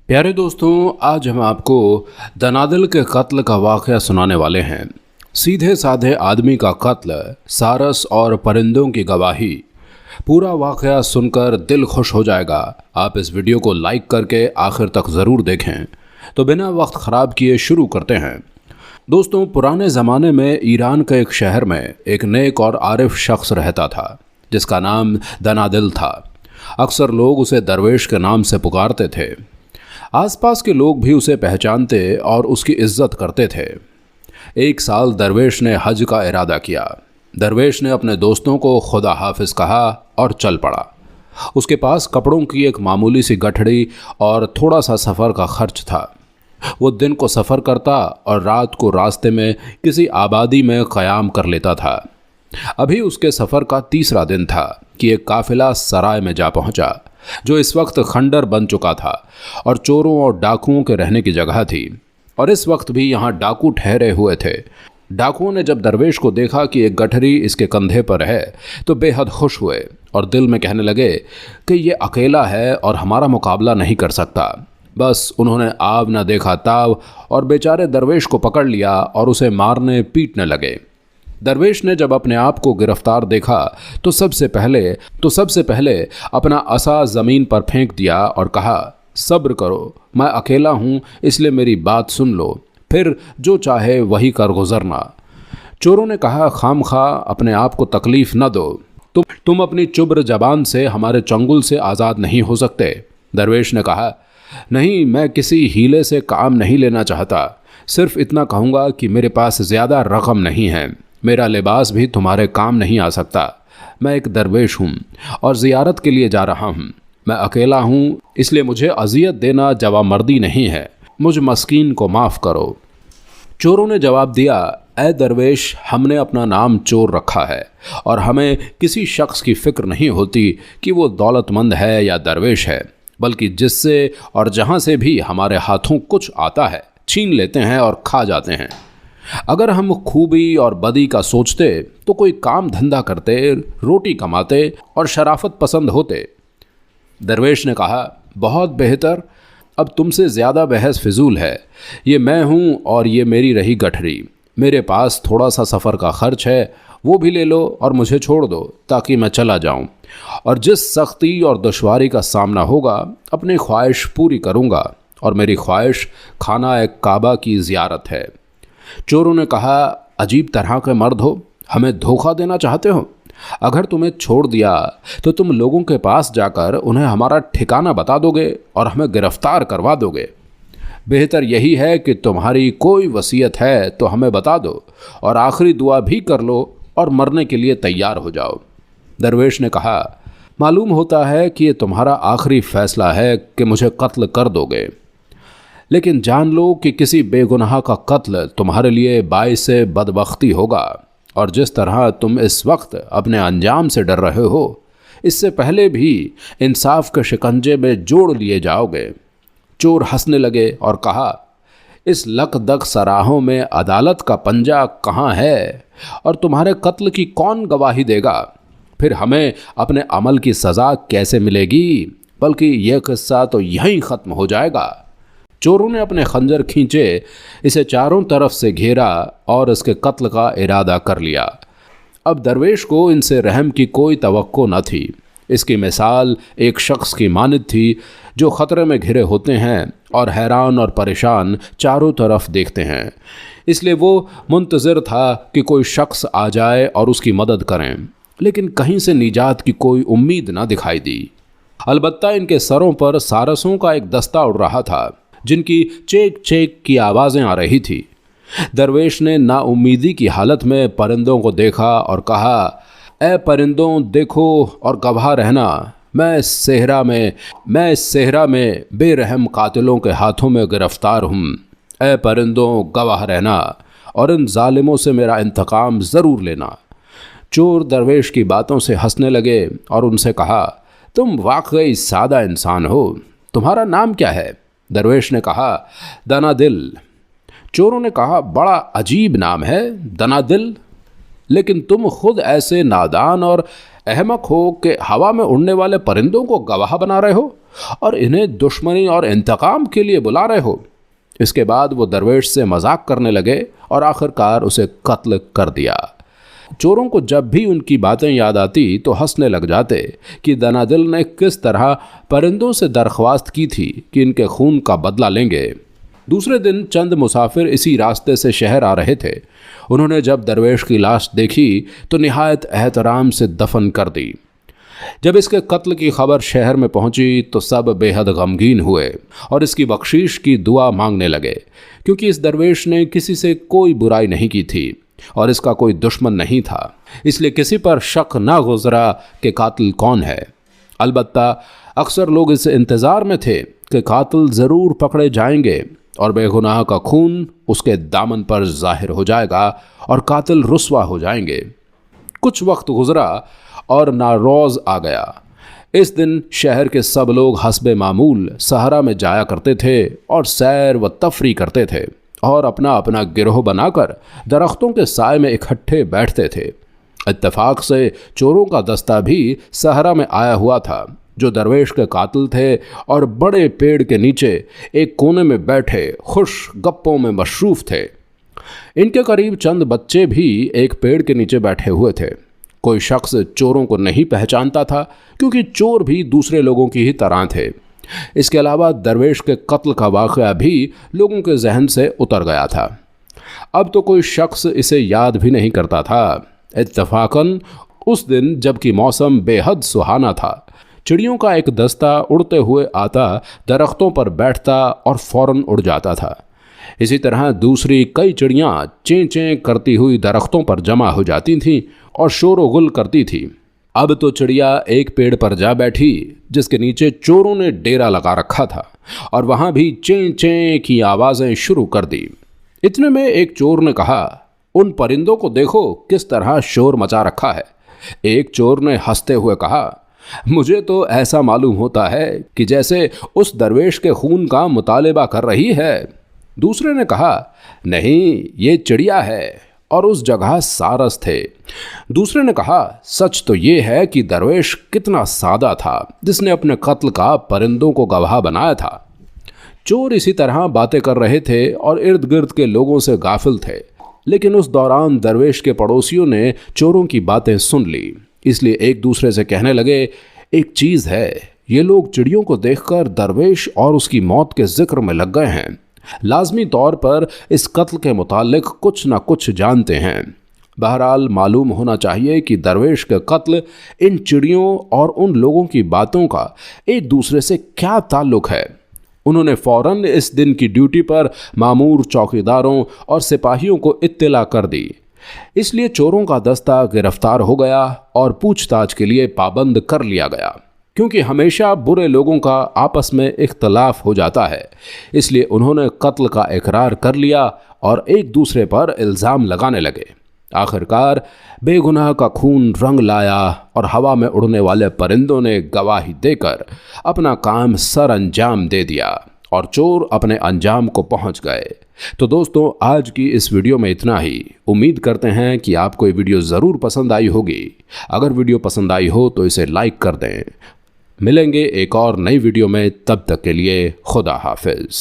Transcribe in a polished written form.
प्यारे दोस्तों, आज हम आपको दनादिल के कत्ल का वाक़या सुनाने वाले हैं। सीधे साधे आदमी का कत्ल, सारस और परिंदों की गवाही। पूरा वाक़या सुनकर दिल खुश हो जाएगा। आप इस वीडियो को लाइक करके आखिर तक ज़रूर देखें। तो बिना वक्त ख़राब किए शुरू करते हैं। दोस्तों, पुराने ज़माने में ईरान के एक शहर में एक नेक और आरिफ शख्स रहता था जिसका नाम दनादिल था। अक्सर लोग उसे दरवेश के नाम से पुकारते थे। आसपास के लोग भी उसे पहचानते और उसकी इज्जत करते थे। एक साल दरवेश ने हज का इरादा किया। दरवेश ने अपने दोस्तों को खुदा हाफिज़ कहा और चल पड़ा। उसके पास कपड़ों की एक मामूली सी गठड़ी और थोड़ा सा सफ़र का खर्च था। वो दिन को सफ़र करता और रात को रास्ते में किसी आबादी में क़याम कर लेता था। अभी उसके सफ़र का तीसरा दिन था कि एक काफ़िला सराय में जा पहुंचा, जो इस वक्त खंडर बन चुका था और चोरों और डाकुओं के रहने की जगह थी। और इस वक्त भी यहाँ डाकू ठहरे हुए थे। डाकुओं ने जब दरवेश को देखा कि एक गठरी इसके कंधे पर है तो बेहद खुश हुए और दिल में कहने लगे कि ये अकेला है और हमारा मुकाबला नहीं कर सकता। बस उन्होंने आव न देखा ताव और बेचारे दरवेश को पकड़ लिया और उसे मारने पीटने लगे। दरवेश ने जब अपने आप को गिरफ्तार देखा तो सबसे पहले अपना असा ज़मीन पर फेंक दिया और कहा, सब्र करो, मैं अकेला हूँ, इसलिए मेरी बात सुन लो, फिर जो चाहे वही कर गुजरना। चोरों ने कहा, खामखा अपने आप को तकलीफ़ न दो, तुम अपनी चुब्र जबान से हमारे चंगुल से आज़ाद नहीं हो सकते। दरवेश ने कहा, नहीं, मैं किसी हीले से काम नहीं लेना चाहता, सिर्फ इतना कहूँगा कि मेरे पास ज़्यादा रकम नहीं है, मेरा लिबास भी तुम्हारे काम नहीं आ सकता। मैं एक दरवेश हूँ और ज़ियारत के लिए जा रहा हूँ। मैं अकेला हूँ, इसलिए मुझे अजियत देना जवामर्दी नहीं है। मुझ मस्कीन को माफ़ करो। चोरों ने जवाब दिया, ए दरवेश, हमने अपना नाम चोर रखा है और हमें किसी शख्स की फ़िक्र नहीं होती कि वो दौलतमंद है या दरवेश है, बल्कि जिससे और जहाँ से भी हमारे हाथों कुछ आता है छीन लेते हैं और खा जाते हैं। अगर हम खूबी और बदी का सोचते तो कोई काम धंधा करते, रोटी कमाते और शराफत पसंद होते। दरवेश ने कहा, बहुत बेहतर, अब तुमसे ज़्यादा बहस फिजूल है। ये मैं हूँ और ये मेरी रही गठरी। मेरे पास थोड़ा सा सफ़र का खर्च है, वो भी ले लो और मुझे छोड़ दो ताकि मैं चला जाऊँ, और जिस सख्ती और दुश्वारी का सामना होगा अपनी ख्वाहिश पूरी करूँगा, और मेरी ख्वाहिश खाना एक काबा की ज़ियारत है। चोरों ने कहा, अजीब तरह के मर्द हो, हमें धोखा देना चाहते हो। अगर तुम्हें छोड़ दिया तो तुम लोगों के पास जाकर उन्हें हमारा ठिकाना बता दोगे और हमें गिरफ्तार करवा दोगे। बेहतर यही है कि तुम्हारी कोई वसीयत है तो हमें बता दो और आखिरी दुआ भी कर लो और मरने के लिए तैयार हो जाओ। दरवेश ने कहा, मालूम होता है कि ये तुम्हारा आखिरी फैसला है कि मुझे कत्ल कर दोगे, लेकिन जान लो कि किसी बेगुनाह का कत्ल तुम्हारे लिए बाइस बदबख्ती होगा, और जिस तरह तुम इस वक्त अपने अंजाम से डर रहे हो, इससे पहले भी इंसाफ के शिकंजे में जोड़ लिए जाओगे। चोर हंसने लगे और कहा, इस लकदक सराहों में अदालत का पंजा कहाँ है और तुम्हारे कत्ल की कौन गवाही देगा? फिर हमें अपने अमल की सज़ा कैसे मिलेगी? बल्कि यह किस्सा तो यहीं ख़त्म हो जाएगा। चोरों ने अपने खंजर खींचे, इसे चारों तरफ से घेरा और इसके कत्ल का इरादा कर लिया। अब दरवेश को इनसे रहम की कोई तवक्को न थी। इसकी मिसाल एक शख्स की मानित थी जो ख़तरे में घिरे होते हैं और हैरान और परेशान चारों तरफ देखते हैं। इसलिए वो मुंतज़िर था कि कोई शख्स आ जाए और उसकी मदद करें, लेकिन कहीं से निजात की कोई उम्मीद न दिखाई दी। अलबत्ता इनके सरों पर सारसों का एक दस्ता उड़ रहा था, जिनकी चेक चेक की आवाज़ें आ रही थी। दरवेश ने नाउम्मीदी की हालत में परिंदों को देखा और कहा, ए परिंदों, देखो और गवाह रहना, मैं इस सेहरा में बेरहम कातिलों के हाथों में गिरफ्तार हूँ। ए परिंदों, गवाह रहना और इन जालिमों से मेरा इंतकाम ज़रूर लेना। चोर दरवेश की बातों से हंसने लगे और उनसे कहा, तुम वाकई सादा इंसान हो, तुम्हारा नाम क्या है? दरवेश ने कहा, दनादिल। चोरों ने कहा, बड़ा अजीब नाम है, दनादिल, लेकिन तुम खुद ऐसे नादान और अहमक हो कि हवा में उड़ने वाले परिंदों को गवाह बना रहे हो और इन्हें दुश्मनी और इंतकाम के लिए बुला रहे हो। इसके बाद वो दरवेश से मजाक करने लगे और आखिरकार उसे कत्ल कर दिया। चोरों को जब भी उनकी बातें याद आती तो हंसने लग जाते कि दनादिल ने किस तरह परिंदों से दरख्वास्त की थी कि इनके खून का बदला लेंगे। दूसरे दिन चंद मुसाफिर इसी रास्ते से शहर आ रहे थे। उन्होंने जब दरवेश की लाश देखी तो निहायत एहतराम से दफन कर दी। जब इसके कत्ल की खबर शहर में पहुंची तो सब बेहद गमगीन हुए और इसकी बख्शीश की दुआ मांगने लगे, क्योंकि इस दरवेश ने किसी से कोई बुराई नहीं की थी और इसका कोई दुश्मन नहीं था। इसलिए किसी पर शक ना गुजरा कि कातिल कौन है। अलबत्ता अक्सर लोग इस इंतज़ार में थे कि कातिल ज़रूर पकड़े जाएंगे और बेगुनाह का खून उसके दामन पर जाहिर हो जाएगा और कातिल रुस्वा हो जाएंगे। कुछ वक्त गुजरा और नारोज़ आ गया। इस दिन शहर के सब लोग हस्बे मामूल सहरा में जाया करते थे और सैर व तफरी करते थे और अपना अपना गिरोह बनाकर दरख्तों के साए में इकट्ठे बैठते थे। इत्तेफाक से चोरों का दस्ता भी सहरा में आया हुआ था, जो दरवेश के कातिल थे और बड़े पेड़ के नीचे एक कोने में बैठे खुश गप्पों में मशरूफ थे। इनके करीब चंद बच्चे भी एक पेड़ के नीचे बैठे हुए थे। कोई शख्स चोरों को नहीं पहचानता था, क्योंकि चोर भी दूसरे लोगों की ही तरह थे। इसके अलावा दरवेश के कत्ल का वाक़या भी लोगों के जहन से उतर गया था। अब तो कोई शख्स इसे याद भी नहीं करता था। इत्तफाकन उस दिन जबकि मौसम बेहद सुहाना था, चिड़ियों का एक दस्ता उड़ते हुए आता, दरख्तों पर बैठता और फौरन उड़ जाता था। इसी तरह दूसरी कई चिड़ियाँ चें चें करती हुई दरख्तों पर जमा हो जाती थीं और शोर गुल करती थी। अब तो चिड़िया एक पेड़ पर जा बैठी जिसके नीचे चोरों ने डेरा लगा रखा था और वहाँ भी चें चें की आवाज़ें शुरू कर दी। इतने में एक चोर ने कहा, उन परिंदों को देखो किस तरह शोर मचा रखा है। एक चोर ने हंसते हुए कहा, मुझे तो ऐसा मालूम होता है कि जैसे उस दरवेश के खून का मुतालिबा कर रही है। दूसरे ने कहा, नहीं, ये चिड़िया है और उस जगह सारस थे। दूसरे ने कहा, सच तो ये है कि दरवेश कितना सादा था जिसने अपने कत्ल का परिंदों को गवाह बनाया था। चोर इसी तरह बातें कर रहे थे और इर्द गिर्द के लोगों से गाफिल थे, लेकिन उस दौरान दरवेश के पड़ोसियों ने चोरों की बातें सुन ली। इसलिए एक दूसरे से कहने लगे, एक चीज़ है, ये लोग चिड़ियों को देखकर दरवेश और उसकी मौत के जिक्र में लग गए हैं। लाजमी तौर पर इस कत्ल के मुतालिक कुछ ना कुछ जानते हैं। बहरहाल मालूम होना चाहिए कि दरवेश का कत्ल इन चिड़ियों और उन लोगों की बातों का एक दूसरे से क्या ताल्लुक है। उन्होंने फौरन इस दिन की ड्यूटी पर मामूर चौकीदारों और सिपाहियों को इत्तला कर दी। इसलिए चोरों का दस्ता गिरफ्तार हो गया और पूछताछ के लिए पाबंद कर लिया गया, क्योंकि हमेशा बुरे लोगों का आपस में इख्तलाफ हो जाता है। इसलिए उन्होंने कत्ल का इकरार कर लिया और एक दूसरे पर इल्ज़ाम लगाने लगे। आखिरकार बेगुनाह का खून रंग लाया और हवा में उड़ने वाले परिंदों ने गवाही देकर अपना काम सर अंजाम दे दिया और चोर अपने अंजाम को पहुंच गए। तो दोस्तों, आज की इस वीडियो में इतना ही। उम्मीद करते हैं कि आपको ये वीडियो ज़रूर पसंद आई होगी। अगर वीडियो पसंद आई हो तो इसे लाइक कर दें। मिलेंगे एक और नई वीडियो में, तब तक के लिए खुदा हाफिज़।